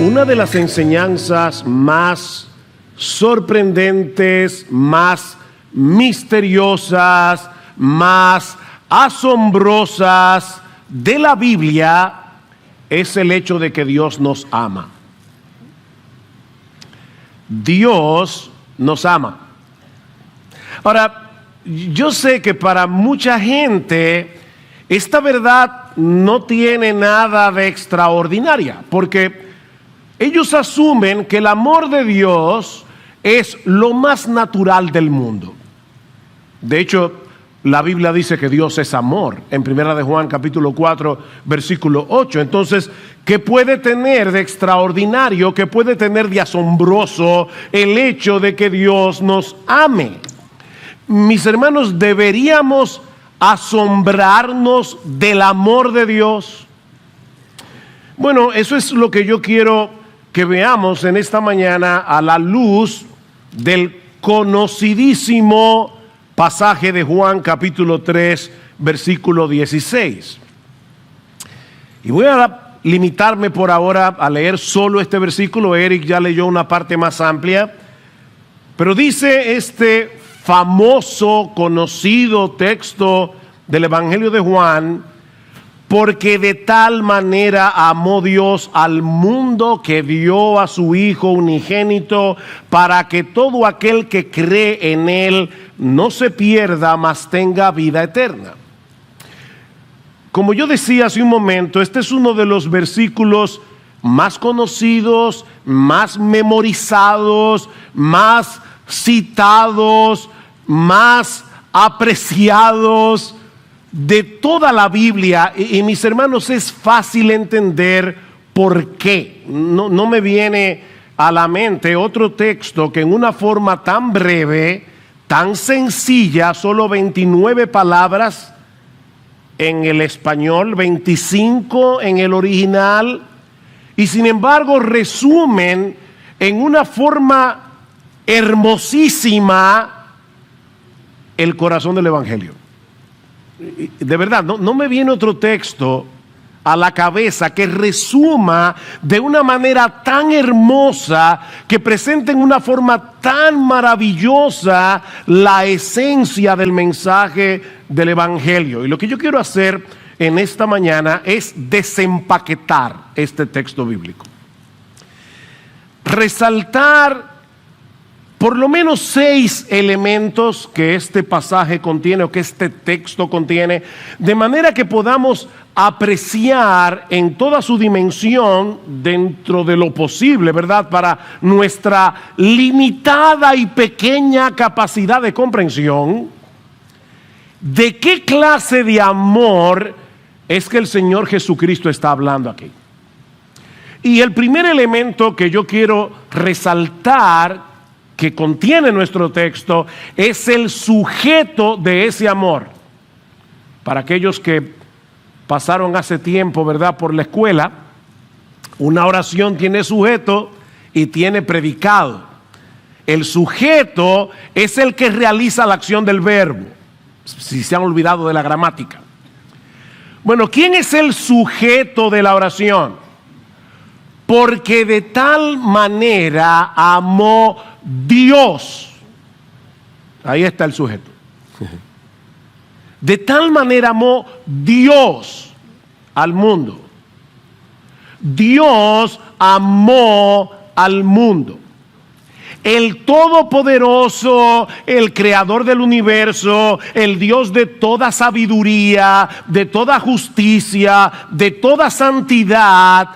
Una de las enseñanzas más sorprendentes, más misteriosas, más asombrosas de la Biblia es el hecho de que Dios nos ama. Dios nos ama. Ahora, yo sé que para mucha gente esta verdad no tiene nada de extraordinaria, porque ellos asumen que el amor de Dios es lo más natural del mundo. De hecho, la Biblia dice que Dios es amor, en 1 de Juan capítulo 4, versículo 8. Entonces, ¿qué puede tener de extraordinario, qué puede tener de asombroso el hecho de que Dios nos ame? Mis hermanos, ¿deberíamos asombrarnos del amor de Dios? Bueno, eso es lo que yo quiero que veamos en esta mañana a la luz del conocidísimo pasaje de Juan capítulo 3, versículo 16. Y voy a limitarme por ahora a leer solo este versículo. Eric ya leyó una parte más amplia, pero dice este famoso, conocido texto del Evangelio de Juan: porque de tal manera amó Dios al mundo que dio a su Hijo unigénito, para que todo aquel que cree en Él no se pierda, mas tenga vida eterna. Como yo decía hace un momento, este es uno de los versículos más conocidos, más memorizados, más citados, más apreciados de toda la Biblia. Y mis hermanos, es fácil entender por qué. No me viene a la mente otro texto que en una forma tan breve, tan sencilla, solo 29 palabras en el español, 25 en el original, y sin embargo resumen en una forma hermosísima el corazón del Evangelio. De verdad, no me viene otro texto a la cabeza que resuma de una manera tan hermosa, que presente en una forma tan maravillosa la esencia del mensaje del Evangelio. Y lo que yo quiero hacer en esta mañana es desempaquetar este texto bíblico, resaltar por lo menos 6 elementos que este pasaje contiene, o que este texto contiene, de manera que podamos apreciar en toda su dimensión, dentro de lo posible, ¿verdad?, para nuestra limitada y pequeña capacidad de comprensión, de qué clase de amor es que el Señor Jesucristo está hablando aquí. Y el primer elemento que yo quiero resaltar, que contiene nuestro texto, es el sujeto de ese amor. Para aquellos que pasaron hace tiempo, ¿verdad?, por la escuela, una oración tiene sujeto y tiene predicado. El sujeto es el que realiza la acción del verbo, si se han olvidado de la gramática. Bueno, ¿quién es el sujeto de la oración? Porque de tal manera amó Dios. Ahí está el sujeto. De tal manera amó Dios al mundo. Dios amó al mundo. El Todopoderoso, el Creador del universo, el Dios de toda sabiduría, de toda justicia, de toda santidad,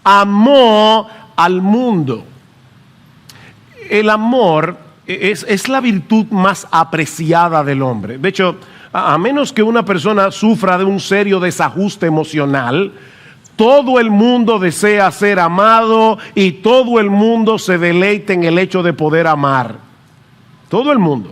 amó al mundo. El amor es la virtud más apreciada del hombre. De hecho, a menos que una persona sufra de un serio desajuste emocional, todo el mundo desea ser amado y todo el mundo se deleita en el hecho de poder amar. Todo el mundo.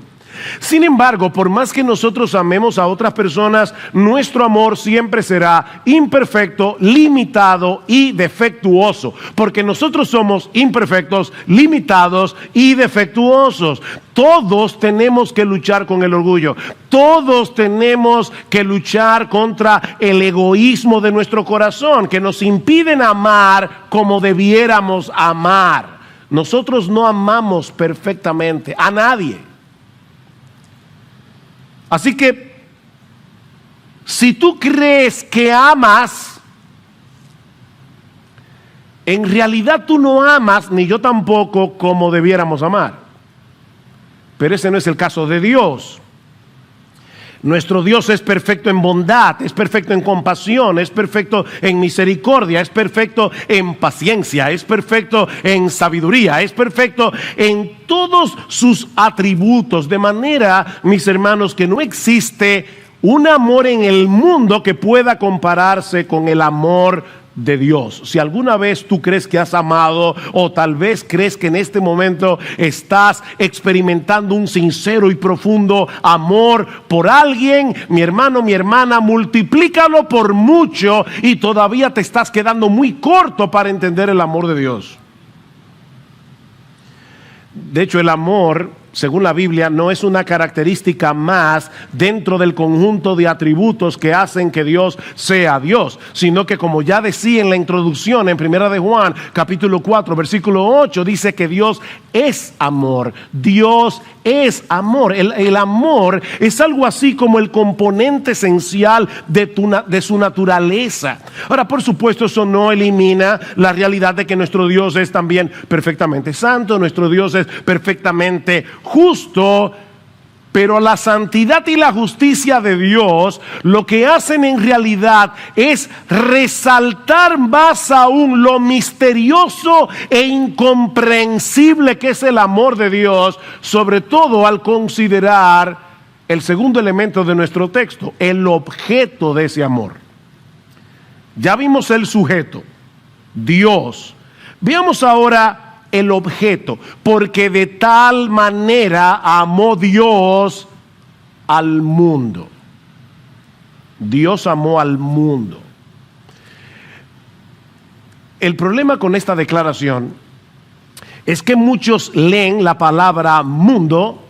Sin embargo, por más que nosotros amemos a otras personas, nuestro amor siempre será imperfecto, limitado y defectuoso, porque nosotros somos imperfectos, limitados y defectuosos. Todos tenemos que luchar con el orgullo. Todos tenemos que luchar contra el egoísmo de nuestro corazón, que nos impiden amar como debiéramos amar. Nosotros no amamos perfectamente a nadie. Así que, si tú crees que amas, en realidad tú no amas, ni yo tampoco, como debiéramos amar. Pero ese no es el caso de Dios. Nuestro Dios es perfecto en bondad, es perfecto en compasión, es perfecto en misericordia, es perfecto en paciencia, es perfecto en sabiduría, es perfecto en todos sus atributos. De manera, mis hermanos, que no existe un amor en el mundo que pueda compararse con el amor de Dios. Si alguna vez tú crees que has amado, o tal vez crees que en este momento estás experimentando un sincero y profundo amor por alguien, mi hermano, mi hermana, multiplícalo por mucho y todavía te estás quedando muy corto para entender el amor de Dios. De hecho, el amor, según la Biblia, no es una característica más dentro del conjunto de atributos que hacen que Dios sea Dios, sino que, como ya decía en la introducción en 1 de Juan, capítulo 4, versículo 8, dice que Dios es amor. Dios es amor. El amor es algo así como el componente esencial de su naturaleza. Ahora, por supuesto, eso no elimina la realidad de que nuestro Dios es también perfectamente santo, nuestro Dios es perfectamente justo, pero la santidad y la justicia de Dios lo que hacen en realidad es resaltar más aún lo misterioso e incomprensible que es el amor de Dios, sobre todo al considerar el segundo elemento de nuestro texto, el objeto de ese amor. Ya vimos el sujeto, Dios. Veamos ahora el objeto, porque de tal manera amó Dios al mundo. Dios amó al mundo. El problema con esta declaración es que muchos leen la palabra mundo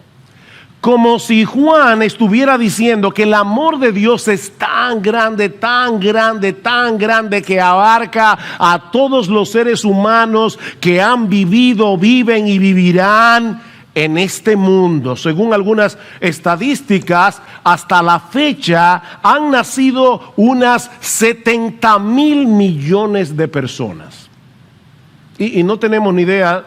como si Juan estuviera diciendo que el amor de Dios es tan grande, tan grande, tan grande, que abarca a todos los seres humanos que han vivido, viven y vivirán en este mundo. Según algunas estadísticas, hasta la fecha han nacido unas 70,000 millones de personas. Y no tenemos ni idea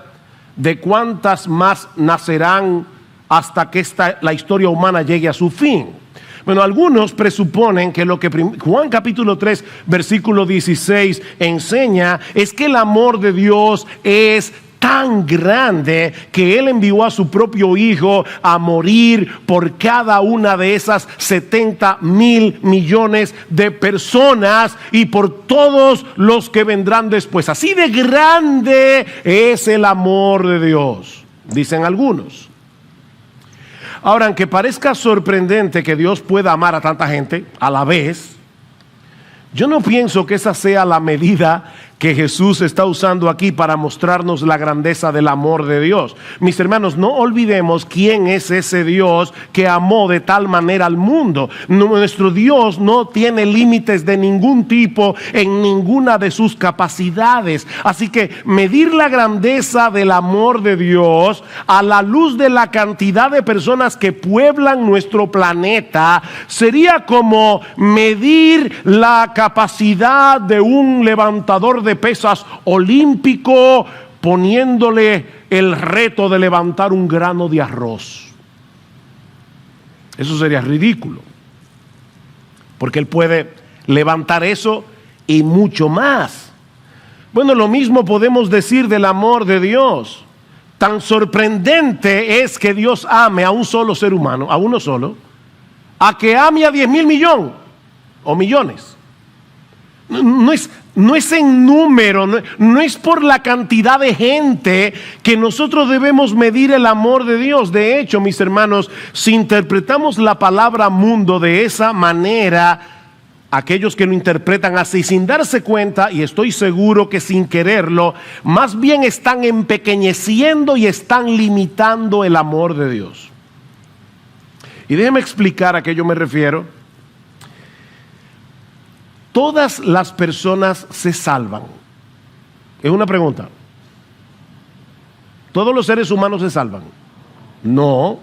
de cuántas más nacerán hasta que la historia humana llegue a su fin. Bueno, algunos presuponen que lo que Juan capítulo 3 versículo 16 enseña es que el amor de Dios es tan grande que Él envió a su propio Hijo a morir por cada una de esas 70,000 millones de personas y por todos los que vendrán después. Así de grande es el amor de Dios, dicen algunos. Ahora, aunque parezca sorprendente que Dios pueda amar a tanta gente a la vez, yo no pienso que esa sea la medida que Jesús está usando aquí para mostrarnos la grandeza del amor de Dios. Mis hermanos, no olvidemos quién es ese Dios que amó de tal manera al mundo. Nuestro Dios no tiene límites de ningún tipo en ninguna de sus capacidades. Así que medir la grandeza del amor de Dios a la luz de la cantidad de personas que pueblan nuestro planeta sería como medir la capacidad de un levantador de pesas olímpico poniéndole el reto de levantar un grano de arroz. Eso sería ridículo, porque él puede levantar eso y mucho más. Bueno, lo mismo podemos decir del amor de Dios. Tan sorprendente es que Dios ame a un solo ser humano, a uno solo, a que ame a 10,000 millones o millones. No es en número, no es por la cantidad de gente que nosotros debemos medir el amor de Dios. De hecho, mis hermanos, si interpretamos la palabra mundo de esa manera, aquellos que lo interpretan así sin darse cuenta, y estoy seguro que sin quererlo, más bien están empequeñeciendo y están limitando el amor de Dios. Y déjeme explicar a qué yo me refiero. ¿Todas las personas se salvan? Es una pregunta. ¿Todos los seres humanos se salvan? No.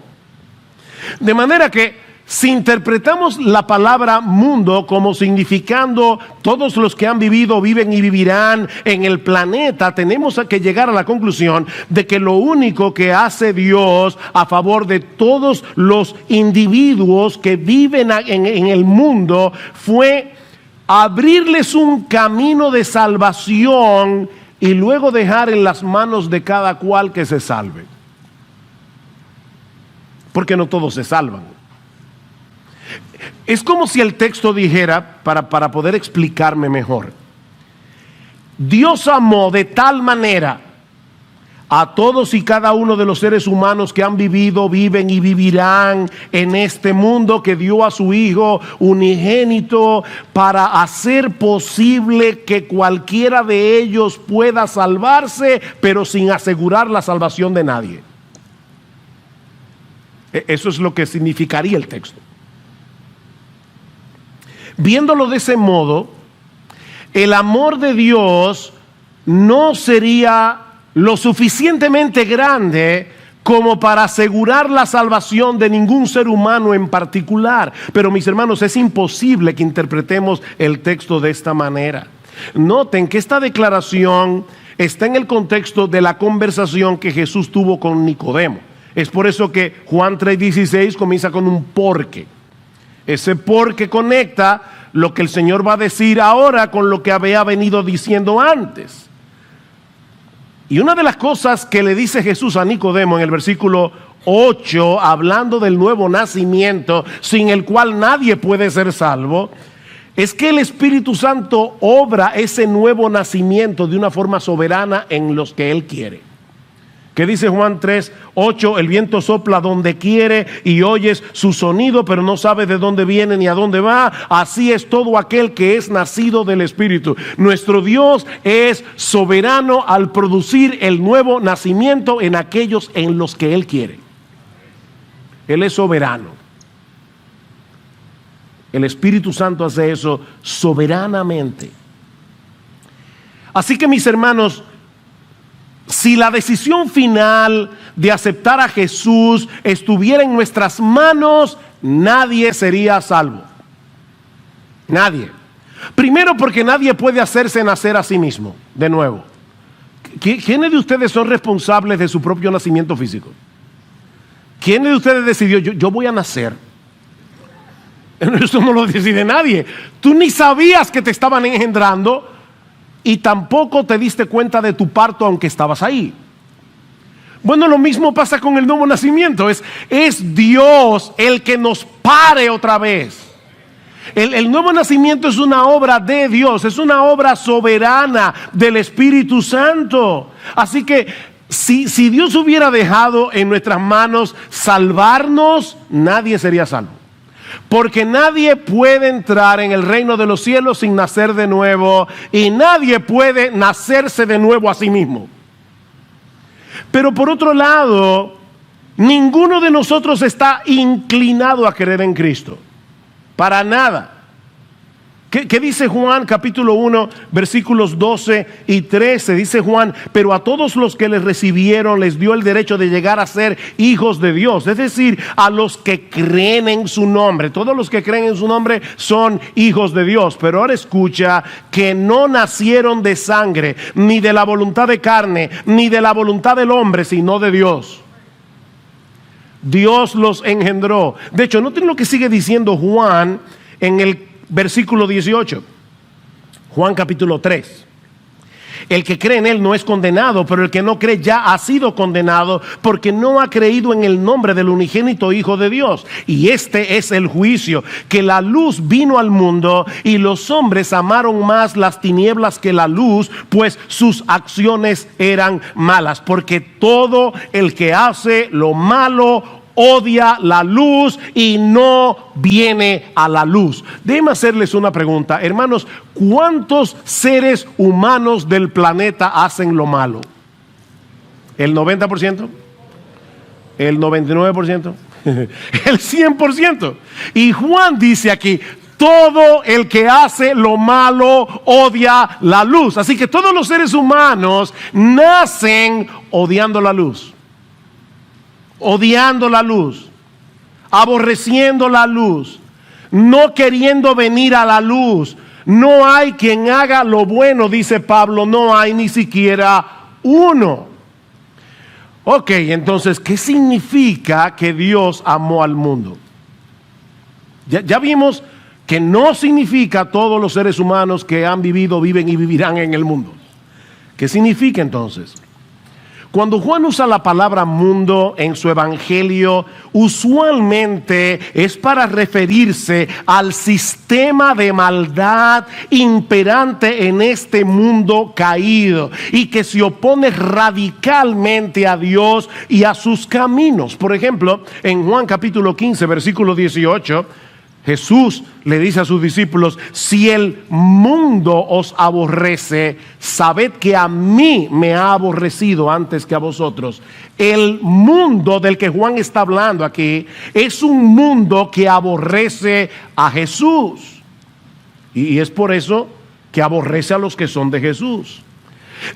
De manera que si interpretamos la palabra mundo como significando todos los que han vivido, viven y vivirán en el planeta, tenemos que llegar a la conclusión de que lo único que hace Dios a favor de todos los individuos que viven en el mundo fue abrirles un camino de salvación y luego dejar en las manos de cada cual que se salve. Porque no todos se salvan. Es como si el texto dijera, para poder explicarme mejor, Dios amó de tal manera a todos y cada uno de los seres humanos que han vivido, viven y vivirán en este mundo, que dio a su Hijo unigénito para hacer posible que cualquiera de ellos pueda salvarse, pero sin asegurar la salvación de nadie. Eso es lo que significaría el texto. Viéndolo de ese modo, el amor de Dios no sería lo suficientemente grande como para asegurar la salvación de ningún ser humano en particular. Pero mis hermanos, es imposible que interpretemos el texto de esta manera. Noten que esta declaración está en el contexto de la conversación que Jesús tuvo con Nicodemo. Es por eso que Juan 3:16 comienza con un porque. Ese porque conecta lo que el Señor va a decir ahora con lo que había venido diciendo antes. Y una de las cosas que le dice Jesús a Nicodemo en el versículo 8, hablando del nuevo nacimiento, sin el cual nadie puede ser salvo, es que el Espíritu Santo obra ese nuevo nacimiento de una forma soberana en los que Él quiere. ¿Qué dice Juan 3:8? El viento sopla donde quiere y oyes su sonido, pero no sabes de dónde viene ni a dónde va. Así es todo aquel que es nacido del Espíritu. Nuestro Dios es soberano al producir el nuevo nacimiento en aquellos en los que Él quiere. Él es soberano. El Espíritu Santo hace eso soberanamente. Así que, mis hermanos, si la decisión final de aceptar a Jesús estuviera en nuestras manos, nadie sería salvo. Nadie. Primero, porque nadie puede hacerse nacer a sí mismo, de nuevo. ¿Quiénes de ustedes son responsables de su propio nacimiento físico? ¿Quién de ustedes decidió, yo voy a nacer? Eso no lo decide nadie. Tú ni sabías que te estaban engendrando y tampoco te diste cuenta de tu parto aunque estabas ahí. Bueno, lo mismo pasa con el nuevo nacimiento. Es Dios el que nos pare otra vez. El nuevo nacimiento es una obra de Dios, es una obra soberana del Espíritu Santo. Así que si Dios hubiera dejado en nuestras manos salvarnos, nadie sería salvo. Porque nadie puede entrar en el reino de los cielos sin nacer de nuevo, y nadie puede nacerse de nuevo a sí mismo. Pero por otro lado, ninguno de nosotros está inclinado a creer en Cristo. Para nada. ¿Qué dice Juan capítulo 1 versículos 12 y 13? Dice Juan: pero a todos los que les recibieron les dio el derecho de llegar a ser hijos de Dios. Es decir, a los que creen en su nombre. Todos los que creen en su nombre son hijos de Dios. Pero ahora escucha: que no nacieron de sangre, ni de la voluntad de carne, ni de la voluntad del hombre, sino de Dios. Dios los engendró. De hecho, noten lo que sigue diciendo Juan en el versículo 18, Juan capítulo 3. el que cree en Él no es condenado, pero el que no cree ya ha sido condenado porque no ha creído en el nombre del unigénito Hijo de Dios. Y este es el juicio, que la luz vino al mundo y los hombres amaron más las tinieblas que la luz, pues sus acciones eran malas. Porque todo el que hace lo malo odia la luz y no viene a la luz. Déjenme hacerles una pregunta, hermanos. ¿Cuántos seres humanos del planeta hacen lo malo? ¿El 90%? ¿El 99%? ¿El 100%? Y Juan dice aquí: todo el que hace lo malo odia la luz. Así que todos los seres humanos nacen odiando la luz, odiando la luz, aborreciendo la luz, no queriendo venir a la luz. No hay quien haga lo bueno, dice Pablo, no hay ni siquiera uno. Ok, entonces, ¿qué significa que Dios amó al mundo? Ya vimos que no significa todos los seres humanos que han vivido, viven y vivirán en el mundo. ¿Qué significa entonces? Cuando Juan usa la palabra mundo en su evangelio, usualmente es para referirse al sistema de maldad imperante en este mundo caído y que se opone radicalmente a Dios y a sus caminos. Por ejemplo, en Juan capítulo 15, versículo 18, Jesús le dice a sus discípulos: si el mundo os aborrece, sabed que a mí me ha aborrecido antes que a vosotros. El mundo del que Juan está hablando aquí es un mundo que aborrece a Jesús. Y es por eso que aborrece a los que son de Jesús.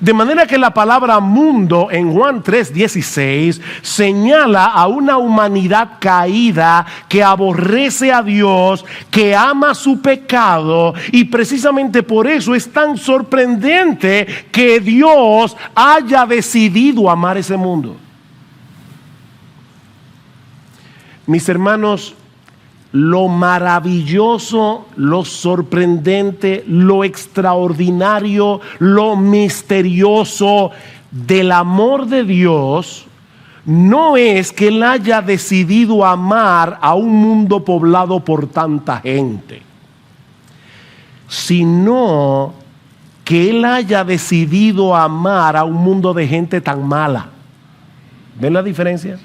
De manera que la palabra mundo en Juan 3:16 señala a una humanidad caída que aborrece a Dios, que ama su pecado, y precisamente por eso es tan sorprendente que Dios haya decidido amar ese mundo. Mis hermanos, lo maravilloso, lo sorprendente, lo extraordinario, lo misterioso del amor de Dios no es que Él haya decidido amar a un mundo poblado por tanta gente, sino que Él haya decidido amar a un mundo de gente tan mala. ¿Ven la diferencia?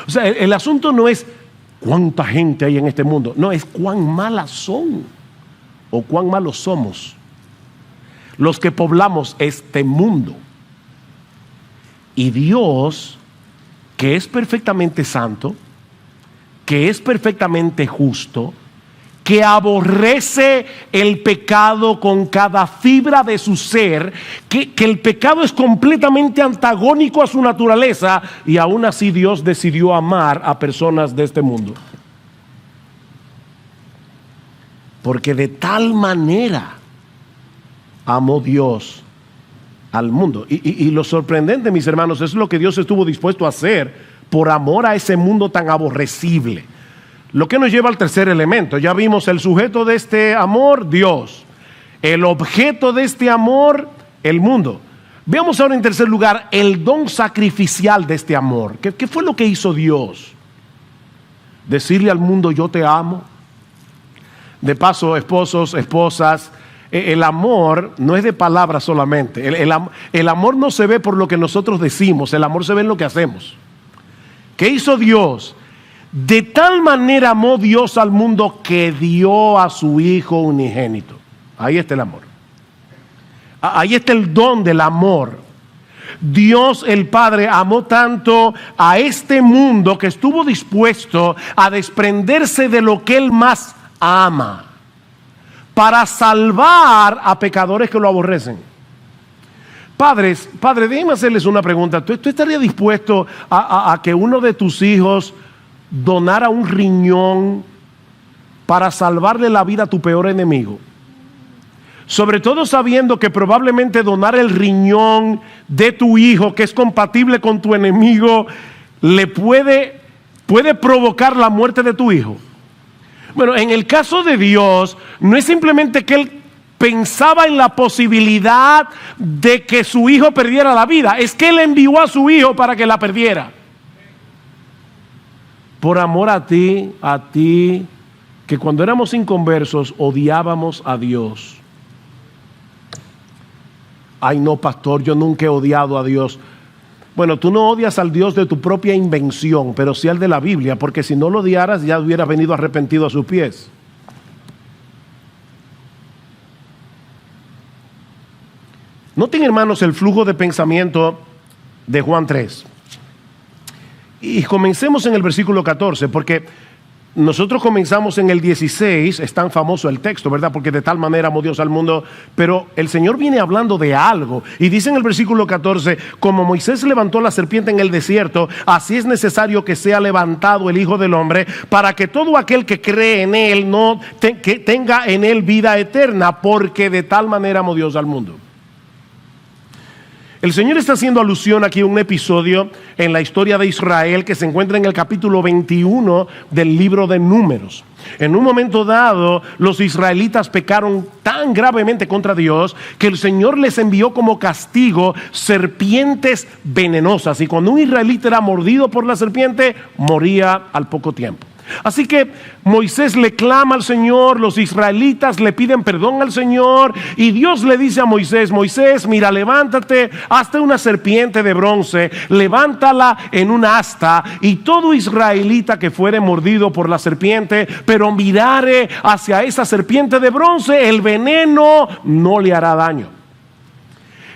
O sea, el asunto no es cuánta gente hay en este mundo, no, es cuán malas son o cuán malos somos los que poblamos este mundo. Y Dios, que es perfectamente santo, que es perfectamente justo, que aborrece el pecado con cada fibra de su ser, que el pecado es completamente antagónico a su naturaleza, y aún así Dios decidió amar a personas de este mundo. Porque de tal manera amó Dios al mundo. Y lo sorprendente, mis hermanos, es lo que Dios estuvo dispuesto a hacer por amor a ese mundo tan aborrecible. Lo que nos lleva al tercer elemento. Ya vimos el sujeto de este amor, Dios. El objeto de este amor, el mundo. Veamos ahora en tercer lugar el don sacrificial de este amor. ¿Qué fue lo que hizo Dios? Decirle al mundo: yo te amo. De paso, esposos, esposas, el amor no es de palabras solamente. El amor no se ve por lo que nosotros decimos, el amor se ve en lo que hacemos. ¿Qué hizo Dios? De tal manera amó Dios al mundo que dio a su Hijo unigénito. Ahí está el amor. Ahí está el don del amor. Dios el Padre amó tanto a este mundo que estuvo dispuesto a desprenderse de lo que Él más ama para salvar a pecadores que lo aborrecen. Padre, déjenme hacerles una pregunta. ¿Tú estarías dispuesto a que uno de tus hijos donara un riñón para salvarle la vida a tu peor enemigo? Sobre todo sabiendo que probablemente donar el riñón de tu hijo, que es compatible con tu enemigo, le puede provocar la muerte de tu hijo. Bueno, en el caso de Dios, no es simplemente que Él pensaba en la posibilidad de que su hijo perdiera la vida. Es que Él envió a su hijo para que la perdiera. Por amor a ti, que cuando éramos inconversos odiábamos a Dios. Ay no, pastor, yo nunca he odiado a Dios. Bueno, tú no odias al Dios de tu propia invención, pero sí al de la Biblia, porque si no lo odiaras ya hubieras venido arrepentido a sus pies. Noten, hermanos, el flujo de pensamiento de Juan 3. Y comencemos en el versículo 14, porque nosotros comenzamos en el 16, es tan famoso el texto, ¿verdad? Porque de tal manera amó Dios al mundo, pero el Señor viene hablando de algo, y dice en el versículo 14, como Moisés levantó la serpiente en el desierto, así es necesario que sea levantado el Hijo del Hombre, para que todo aquel que cree en Él que tenga en Él vida eterna, porque de tal manera amó Dios al mundo. El Señor está haciendo alusión aquí a un episodio en la historia de Israel que se encuentra en el capítulo 21 del libro de Números. En un momento dado, los israelitas pecaron tan gravemente contra Dios que el Señor les envió como castigo serpientes venenosas. Y cuando un israelita era mordido por la serpiente, moría al poco tiempo. Así que Moisés le clama al Señor, los israelitas le piden perdón al Señor y Dios le dice a Moisés, Moisés, mira, levántate, hazte una serpiente de bronce, levántala en un asta y todo israelita que fuere mordido por la serpiente, pero mirare hacia esa serpiente de bronce, el veneno no le hará daño.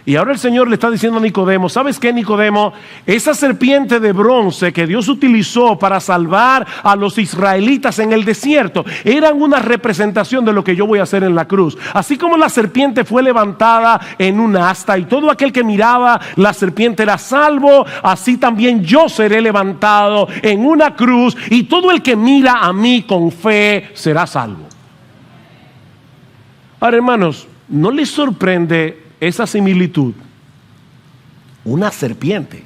Y ahora el Señor le está diciendo a Nicodemo, ¿sabes qué, Nicodemo? Esa serpiente de bronce que Dios utilizó para salvar a los israelitas en el desierto, eran una representación de lo que yo voy a hacer en la cruz. Así como la serpiente fue levantada en un asta y todo aquel que miraba la serpiente era salvo, así también yo seré levantado en una cruz y todo el que mira a mí con fe será salvo. Ahora, hermanos, ¿no les sorprende esa similitud? Una serpiente.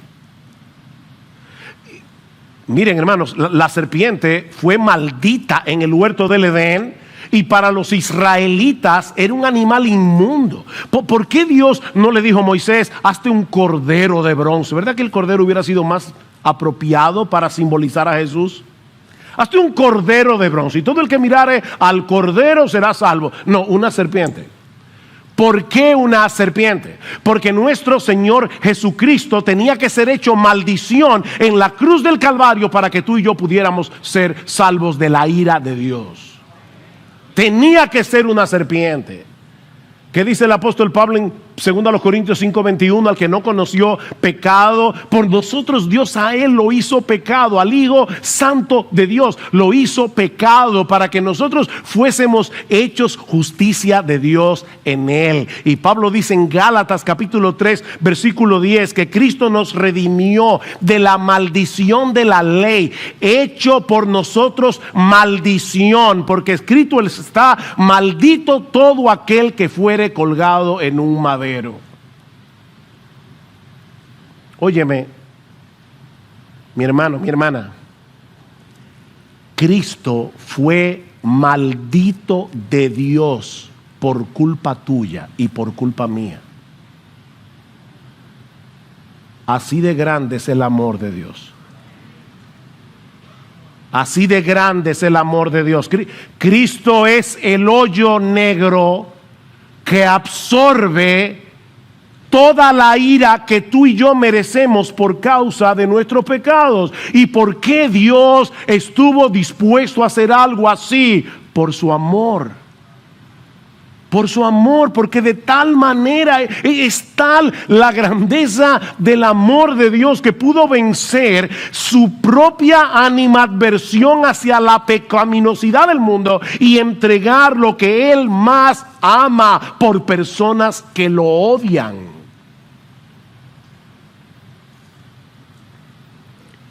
Miren, hermanos, la serpiente fue maldita en el huerto del Edén y para los israelitas era un animal inmundo. ¿Por qué Dios no le dijo a Moisés, hazte un cordero de bronce? ¿Verdad que el cordero hubiera sido más apropiado para simbolizar a Jesús? Hazte un cordero de bronce y todo el que mirare al cordero será salvo. No, una serpiente. ¿Por qué una serpiente? Porque nuestro Señor Jesucristo tenía que ser hecho maldición en la cruz del Calvario para que tú y yo pudiéramos ser salvos de la ira de Dios. Tenía que ser una serpiente. ¿Qué dice el apóstol Pablo en 2 Corintios 5:21? Al que no conoció pecado, por nosotros Dios a él lo hizo pecado, al Hijo Santo de Dios lo hizo pecado para que nosotros fuésemos hechos justicia de Dios en él. Y Pablo dice en Gálatas capítulo 3 versículo 10 que Cristo nos redimió de la maldición de la ley, hecho por nosotros maldición, porque escrito está, maldito todo aquel que fuere colgado en un madero. Óyeme, mi hermano, mi hermana, Cristo fue maldito de Dios por culpa tuya y por culpa mía. Así de grande es el amor de Dios. Así de grande es el amor de Dios. Cristo es el hoyo negro que absorbe toda la ira que tú y yo merecemos por causa de nuestros pecados. ¿Y por qué Dios estuvo dispuesto a hacer algo así? Por su amor. Por su amor, porque de tal manera es tal la grandeza del amor de Dios que pudo vencer su propia animadversión hacia la pecaminosidad del mundo y entregar lo que Él más ama por personas que lo odian.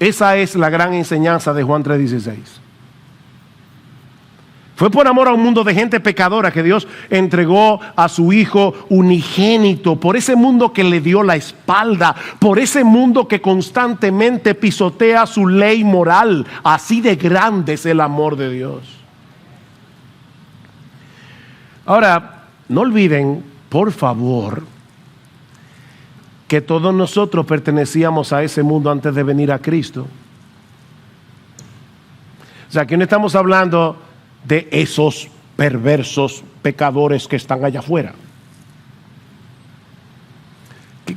Esa es la gran enseñanza de Juan 3:16. Fue por amor a un mundo de gente pecadora que Dios entregó a su Hijo unigénito, por ese mundo que le dio la espalda, por ese mundo que constantemente pisotea su ley moral. Así de grande es el amor de Dios. Ahora, no olviden, por favor, que todos nosotros pertenecíamos a ese mundo antes de venir a Cristo. O sea, aquí no estamos hablando de esos perversos pecadores que están allá afuera.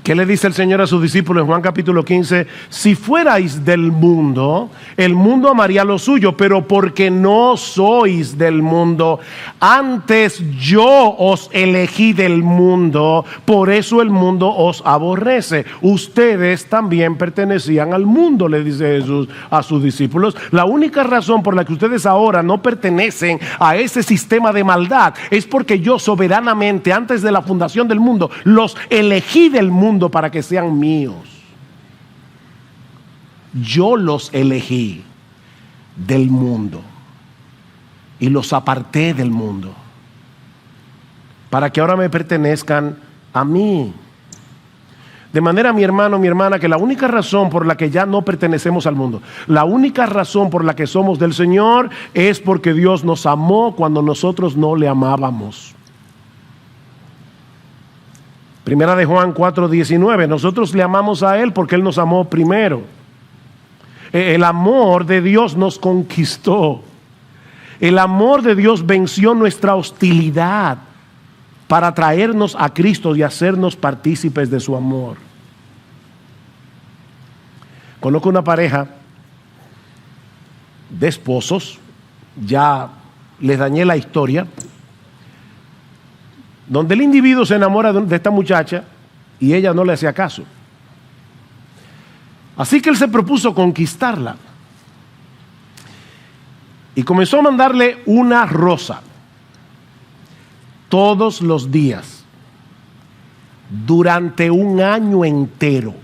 ¿Qué le dice el Señor a sus discípulos en Juan capítulo 15? Si fuerais del mundo, el mundo amaría lo suyo, pero porque no sois del mundo, antes yo os elegí del mundo, por eso el mundo os aborrece. Ustedes también pertenecían al mundo, le dice Jesús a sus discípulos. La única razón por la que ustedes ahora no pertenecen a ese sistema de maldad es porque yo soberanamente, antes de la fundación del mundo, los elegí del mundo para que sean míos. Yo los elegí del mundo y los aparté del mundo para que ahora me pertenezcan a mí. De manera, mi hermano, mi hermana, que la única razón por la que ya no pertenecemos al mundo, la única razón por la que somos del Señor es porque Dios nos amó cuando nosotros no le amábamos. Primera de Juan 4:19, nosotros le amamos a Él porque Él nos amó primero. El amor de Dios nos conquistó. El amor de Dios venció nuestra hostilidad para traernos a Cristo y hacernos partícipes de su amor. Conozco una pareja de esposos, ya les dañé la historia, donde el individuo se enamora de esta muchacha y ella no le hacía caso. Así que él se propuso conquistarla y comenzó a mandarle una rosa todos los días durante un año entero.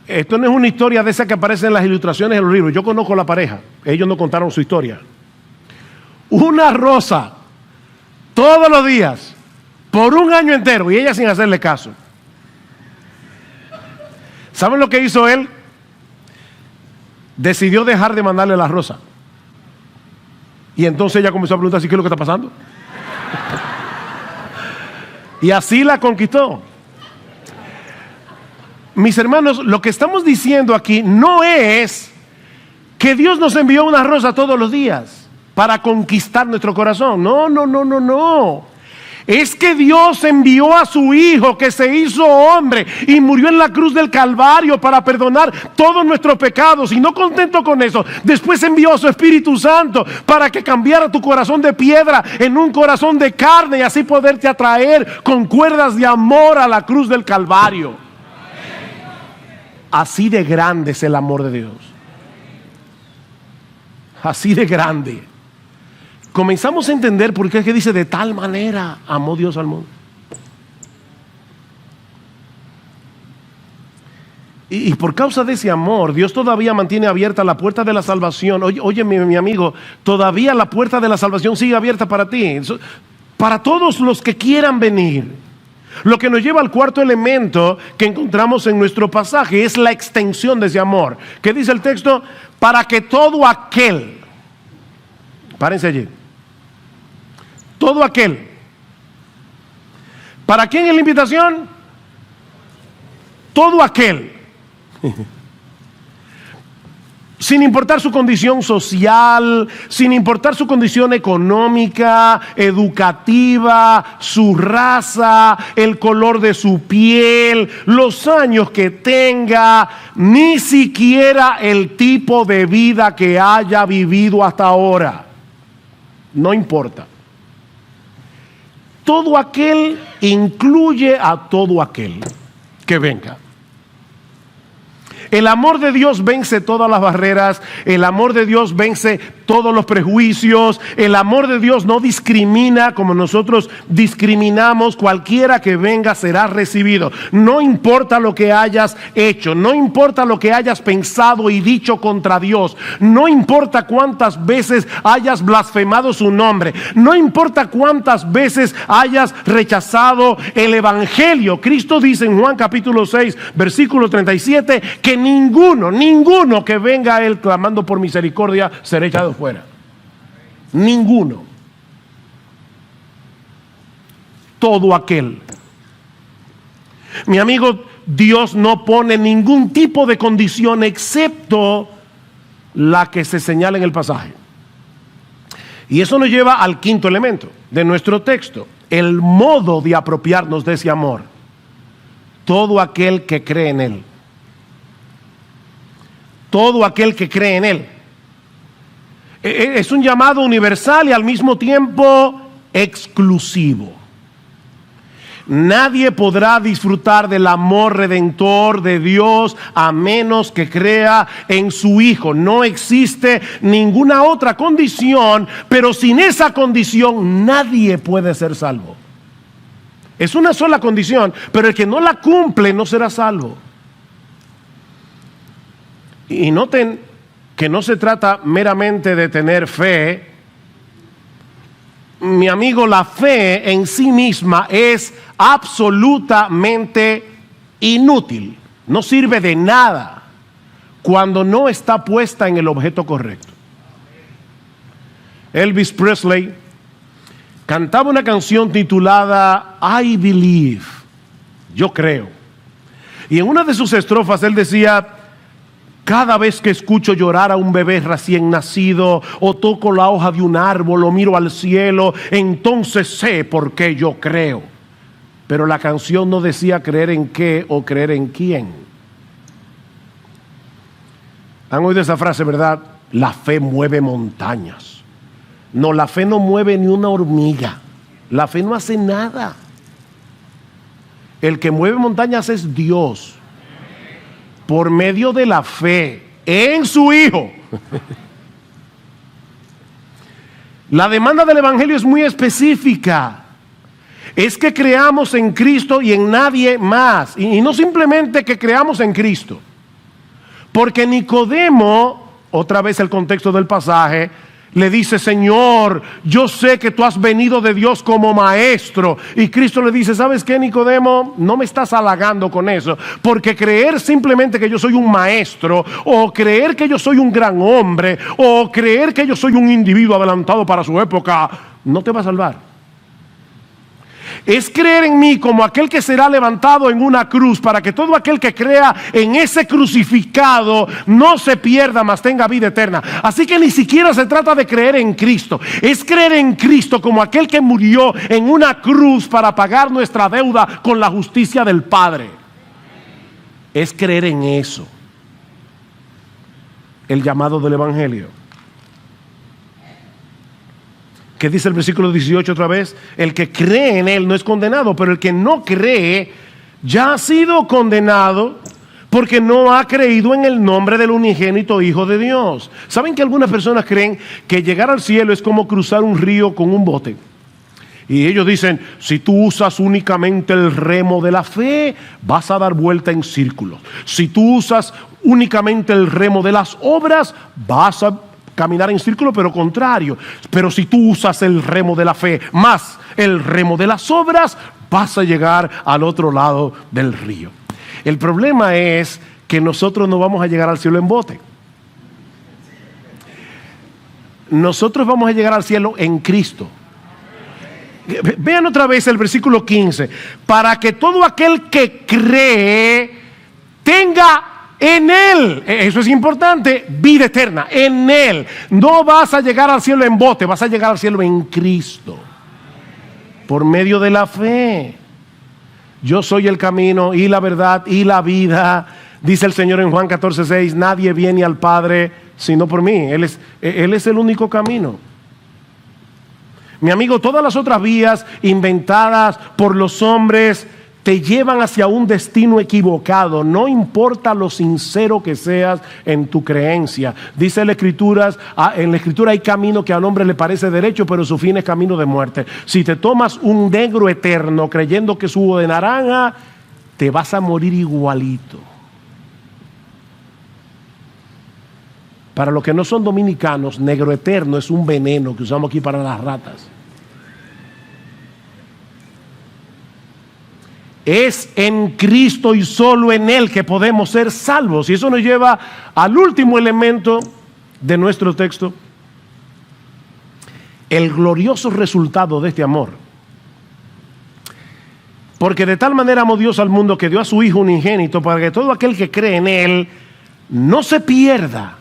Esto no es una historia de esa que aparece en las ilustraciones de los libros. Yo conozco a la pareja, ellos no contaron su historia. Una rosa todos los días, por un año entero, y ella sin hacerle caso. ¿Saben lo que hizo él? Decidió dejar de mandarle la rosa. Y entonces ella comenzó a preguntar, ¿qué es lo que está pasando? Y así la conquistó. Mis hermanos, lo que estamos diciendo aquí no es que Dios nos envió una rosa todos los días para conquistar nuestro corazón. No, no, no, no, no. Es que Dios envió a su Hijo que se hizo hombre y murió en la cruz del Calvario para perdonar todos nuestros pecados. Y no contento con eso, después envió a su Espíritu Santo para que cambiara tu corazón de piedra en un corazón de carne y así poderte atraer con cuerdas de amor a la cruz del Calvario. Así de grande es el amor de Dios. Así de grande. Comenzamos a entender por qué es que dice de tal manera amó Dios al mundo. Y por causa de ese amor, Dios todavía mantiene abierta la puerta de la salvación. Oye, mi amigo, todavía la puerta de la salvación sigue abierta para ti, para todos los que quieran venir. Lo que nos lleva al cuarto elemento que encontramos en nuestro pasaje es la extensión de ese amor. ¿Qué dice el texto? Para que todo aquel, párense allí, todo aquel. ¿Para quién es la invitación? Todo aquel. Sin importar su condición social, sin importar su condición económica, educativa, su raza, el color de su piel, los años que tenga, ni siquiera el tipo de vida que haya vivido hasta ahora. No importa. Todo aquel incluye a todo aquel que venga. El amor de Dios vence todas las barreras, el amor de Dios vence todos los prejuicios, el amor de Dios no discrimina como nosotros discriminamos. Cualquiera que venga será recibido. No importa lo que hayas hecho, no importa lo que hayas pensado y dicho contra Dios, no importa cuántas veces hayas blasfemado su nombre, no importa cuántas veces hayas rechazado el evangelio. Cristo dice en Juan capítulo 6 versículo 37 que ninguno que venga a Él clamando por misericordia será echado fuera. Ninguno. todo aquel. Mi amigo, Dios no pone ningún tipo de condición excepto la que se señala en el pasaje. Y eso nos lleva al quinto elemento de nuestro texto, el modo de apropiarnos de ese amor. Todo aquel que cree en Él. Todo aquel que cree en Él. Es un llamado universal y al mismo tiempo exclusivo. Nadie podrá disfrutar del amor redentor de Dios a menos que crea en su Hijo. No existe ninguna otra condición, pero sin esa condición nadie puede ser salvo. Es una sola condición, pero el que no la cumple no será salvo. Y noten que no se trata meramente de tener fe. Mi amigo, la fe en sí misma es absolutamente inútil. No sirve de nada cuando no está puesta en el objeto correcto. Elvis Presley cantaba una canción titulada I Believe, yo creo. Y en una de sus estrofas él decía: cada vez que escucho llorar a un bebé recién nacido, o toco la hoja de un árbol, o miro al cielo, entonces sé por qué yo creo. Pero la canción no decía creer en qué o creer en quién. ¿Han oído esa frase, verdad? La fe mueve montañas. No, la fe no mueve ni una hormiga. La fe no hace nada. El que mueve montañas es Dios. Por medio de la fe en su Hijo. La demanda del Evangelio es muy específica. Es que creamos en Cristo y en nadie más. Y no simplemente que creamos en Cristo. Porque Nicodemo, otra vez el contexto del pasaje, le dice: Señor, yo sé que tú has venido de Dios como maestro. Y Cristo le dice: ¿sabes qué, Nicodemo? No me estás halagando con eso, porque creer simplemente que yo soy un maestro, o creer que yo soy un gran hombre, o creer que yo soy un individuo adelantado para su época, no te va a salvar. Es creer en mí como aquel que será levantado en una cruz, para que todo aquel que crea en ese crucificado no se pierda, mas tenga vida eterna. Así que ni siquiera se trata de creer en Cristo. Es creer en Cristo como aquel que murió en una cruz para pagar nuestra deuda con la justicia del Padre. Es creer en eso. El llamado del Evangelio. ¿Qué dice el versículo 18 otra vez? El que cree en Él no es condenado, pero el que no cree ya ha sido condenado porque no ha creído en el nombre del unigénito Hijo de Dios. ¿Saben que algunas personas creen que llegar al cielo es como cruzar un río con un bote? Y ellos dicen: si tú usas únicamente el remo de la fe, vas a dar vuelta en círculos. Si tú usas únicamente el remo de las obras, vas a caminar en círculo, pero contrario. Pero si tú usas el remo de la fe más el remo de las obras, vas a llegar al otro lado del río. El problema es que nosotros no vamos a llegar al cielo en bote. Nosotros vamos a llegar al cielo en Cristo. Vean otra vez el versículo 15. Para que todo aquel que cree tenga en Él, eso es importante, vida eterna, en Él. No vas a llegar al cielo en bote, vas a llegar al cielo en Cristo, por medio de la fe. Yo soy el camino y la verdad y la vida, dice el Señor en Juan 14:6. Nadie viene al Padre sino por mí. Él es el único camino. Mi amigo, todas las otras vías inventadas por los hombres te llevan hacia un destino equivocado. No importa lo sincero que seas en tu creencia. Dice en la Escritura hay camino que al hombre le parece derecho, pero su fin es camino de muerte. Si te tomas un negro eterno creyendo que es jugo de naranja, te vas a morir igualito. Para los que no son dominicanos, negro eterno es un veneno que usamos aquí para las ratas. Es en Cristo y solo en Él que podemos ser salvos. Y eso nos lleva al último elemento de nuestro texto. El glorioso resultado de este amor Porque de tal manera amó Dios al mundo que dio a su Hijo unigénito para que todo aquel que cree en Él no se pierda,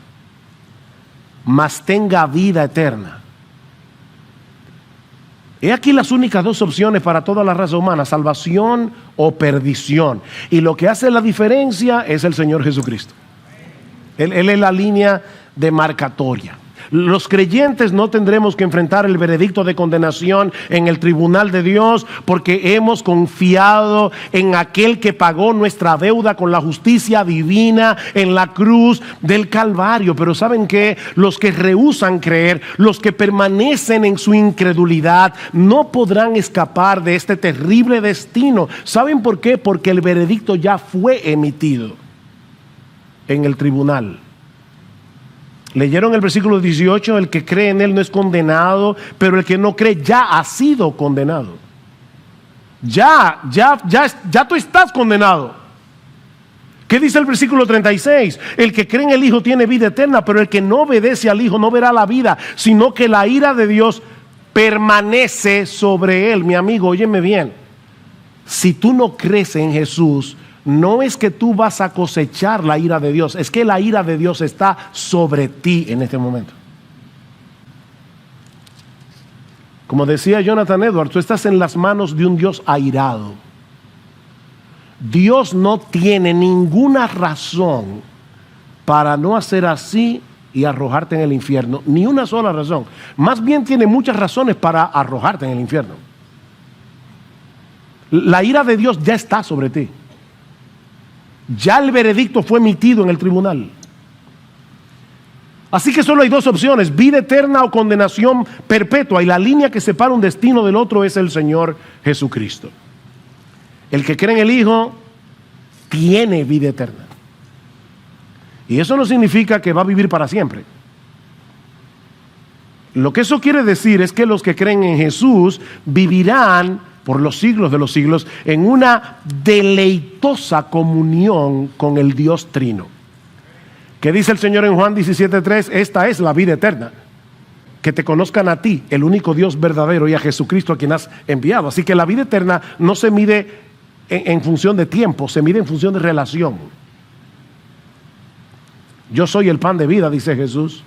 mas tenga vida eterna. He aquí las únicas dos opciones para toda la raza humana: salvación o perdición. Y lo que hace la diferencia es el Señor Jesucristo. Él es la línea demarcatoria. Los creyentes no tendremos que enfrentar el veredicto de condenación en el tribunal de Dios, porque hemos confiado en aquel que pagó nuestra deuda con la justicia divina en la cruz del Calvario. Pero ¿saben qué? Los que rehúsan creer, los que permanecen en su incredulidad, no podrán escapar de este terrible destino. ¿Saben por qué? Porque el veredicto ya fue emitido en el tribunal. Leyeron el versículo 18: el que cree en Él no es condenado, pero el que no cree ya ha sido condenado. Ya tú estás condenado. ¿Qué dice el versículo 36? El que cree en el Hijo tiene vida eterna, pero el que no obedece al Hijo no verá la vida, sino que la ira de Dios permanece sobre él. Mi amigo, óyeme bien. Si tú no crees en Jesús, no es que tú vas a cosechar la ira de Dios, es que la ira de Dios está sobre ti en este momento. Como decía Jonathan Edwards, tú estás en las manos de un Dios airado. Dios no tiene ninguna razón para no hacer así y arrojarte en el infierno, ni una sola razón. Más bien tiene muchas razones para arrojarte en el infierno. La ira de Dios ya está sobre ti. Ya el veredicto fue emitido en el tribunal. Así que solo hay dos opciones: vida eterna o condenación perpetua. Y la línea que separa un destino del otro es el Señor Jesucristo. El que cree en el Hijo tiene vida eterna. Y eso no significa que va a vivir para siempre. Lo que eso quiere decir es que los que creen en Jesús vivirán por los siglos de los siglos en una deleitosa comunión con el Dios Trino. ¿Qué dice el Señor en Juan 17:3? Esta es la vida eterna, que te conozcan a ti, el único Dios verdadero, y a Jesucristo a quien has enviado. Así que la vida eterna no se mide en función de tiempo, se mide en función de relación. Yo soy el pan de vida, dice Jesús.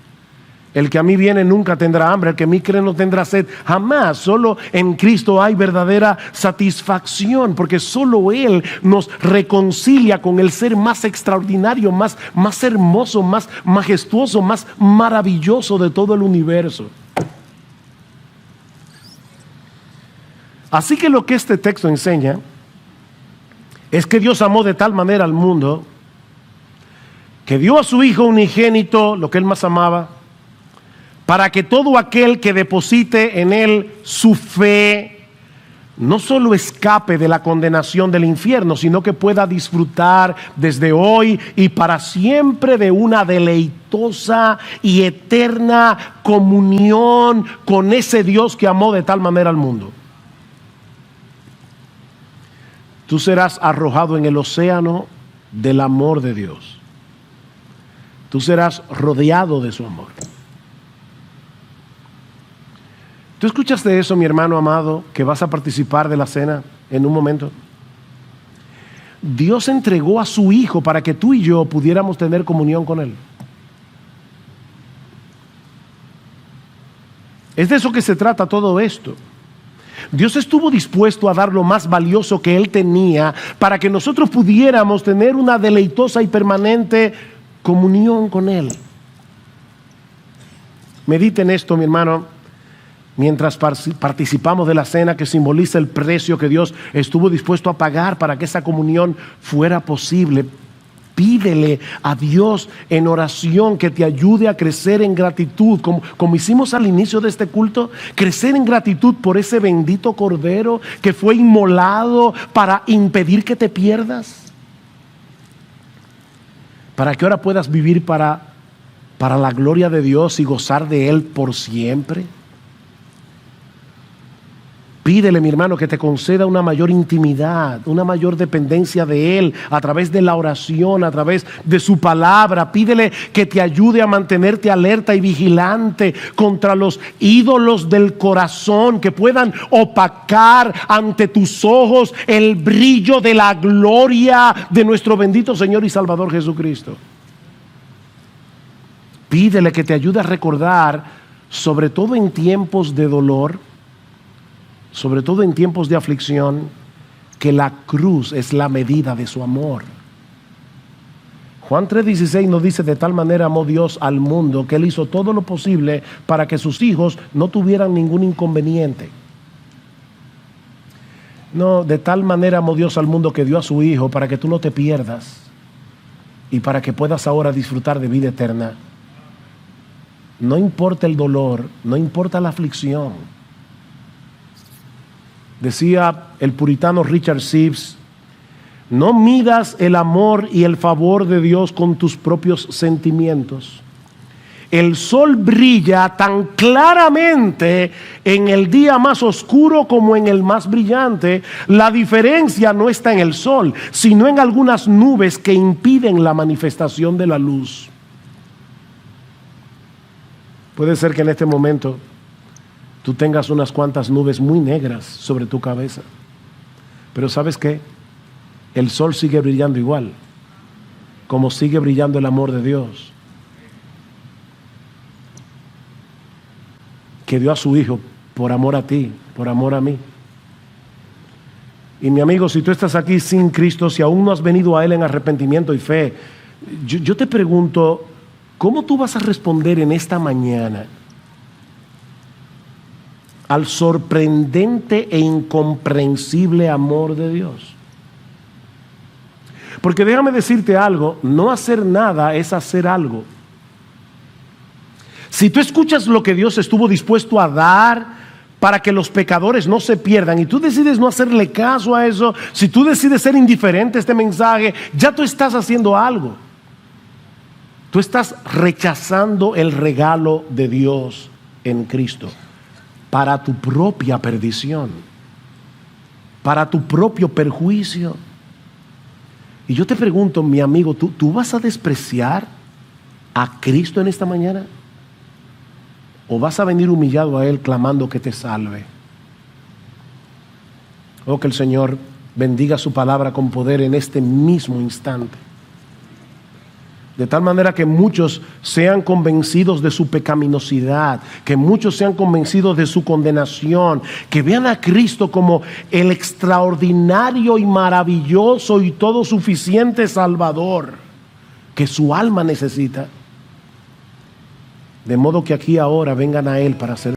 El que a mí viene nunca tendrá hambre, el que a mí cree no tendrá sed jamás. Solo en Cristo hay verdadera satisfacción, porque solo Él nos reconcilia con el ser más extraordinario, más hermoso, más majestuoso, más maravilloso de todo el universo. Así que lo que este texto enseña es que Dios amó de tal manera al mundo que dio a su Hijo unigénito, lo que Él más amaba, para que todo aquel que deposite en Él su fe no solo escape de la condenación del infierno, sino que pueda disfrutar desde hoy y para siempre de una deleitosa y eterna comunión con ese Dios que amó de tal manera al mundo. Tú serás arrojado en el océano del amor de Dios. Tú serás rodeado de su amor. ¿Tú escuchaste eso, mi hermano amado, que vas a participar de la cena en un momento? Dios entregó a su Hijo para que tú y yo pudiéramos tener comunión con Él. Es de eso que se trata todo esto. Dios estuvo dispuesto a dar lo más valioso que Él tenía para que nosotros pudiéramos tener una deleitosa y permanente comunión con Él. Medite en esto, mi hermano, mientras participamos de la cena que simboliza el precio que Dios estuvo dispuesto a pagar para que esa comunión fuera posible. Pídele a Dios en oración que te ayude a crecer en gratitud, como hicimos al inicio de este culto, crecer en gratitud por ese bendito Cordero que fue inmolado para impedir que te pierdas, para que ahora puedas vivir para la gloria de Dios y gozar de Él por siempre. Pídele, mi hermano, que te conceda una mayor intimidad, una mayor dependencia de Él a través de la oración, a través de su palabra. Pídele que te ayude a mantenerte alerta y vigilante contra los ídolos del corazón que puedan opacar ante tus ojos el brillo de la gloria de nuestro bendito Señor y Salvador Jesucristo. Pídele que te ayude a recordar, sobre todo en tiempos de dolor, sobre todo en tiempos de aflicción, que la cruz es la medida de su amor. Juan 3:16 nos dice: de tal manera amó Dios al mundo que Él hizo todo lo posible para que sus hijos no tuvieran ningún inconveniente. No, de tal manera amó Dios al mundo que dio a su Hijo para que tú no te pierdas y para que puedas ahora disfrutar de vida eterna. No importa el dolor, no importa la aflicción. Decía el puritano Richard Sibbes: no midas el amor y el favor de Dios con tus propios sentimientos. El sol brilla tan claramente en el día más oscuro como en el más brillante. La diferencia no está en el sol, sino en algunas nubes que impiden la manifestación de la luz. Puede ser que en este momento tú tengas unas cuantas nubes muy negras sobre tu cabeza, pero ¿sabes qué? El sol sigue brillando igual, como sigue brillando el amor de Dios, que dio a su Hijo por amor a ti, por amor a mí. Y mi amigo, si tú estás aquí sin Cristo, si aún no has venido a Él en arrepentimiento y fe, yo te pregunto, ¿cómo tú vas a responder en esta mañana al sorprendente e incomprensible amor de Dios? Porque déjame decirte algo, no hacer nada es hacer algo. Si tú escuchas lo que Dios estuvo dispuesto a dar para que los pecadores no se pierdan y tú decides no hacerle caso a eso, si tú decides ser indiferente a este mensaje, ya tú estás haciendo algo. Tú estás rechazando el regalo de Dios en Cristo para tu propia perdición, para tu propio perjuicio. Y yo te pregunto, mi amigo, ¿tú vas a despreciar a Cristo en esta mañana? ¿O vas a venir humillado a Él clamando que te salve? Oh, que el Señor bendiga su palabra con poder en este mismo instante. De tal manera que muchos sean convencidos de su pecaminosidad, que muchos sean convencidos de su condenación, que vean a Cristo como el extraordinario y maravilloso y todo suficiente Salvador que su alma necesita. De modo que aquí ahora vengan a Él para ser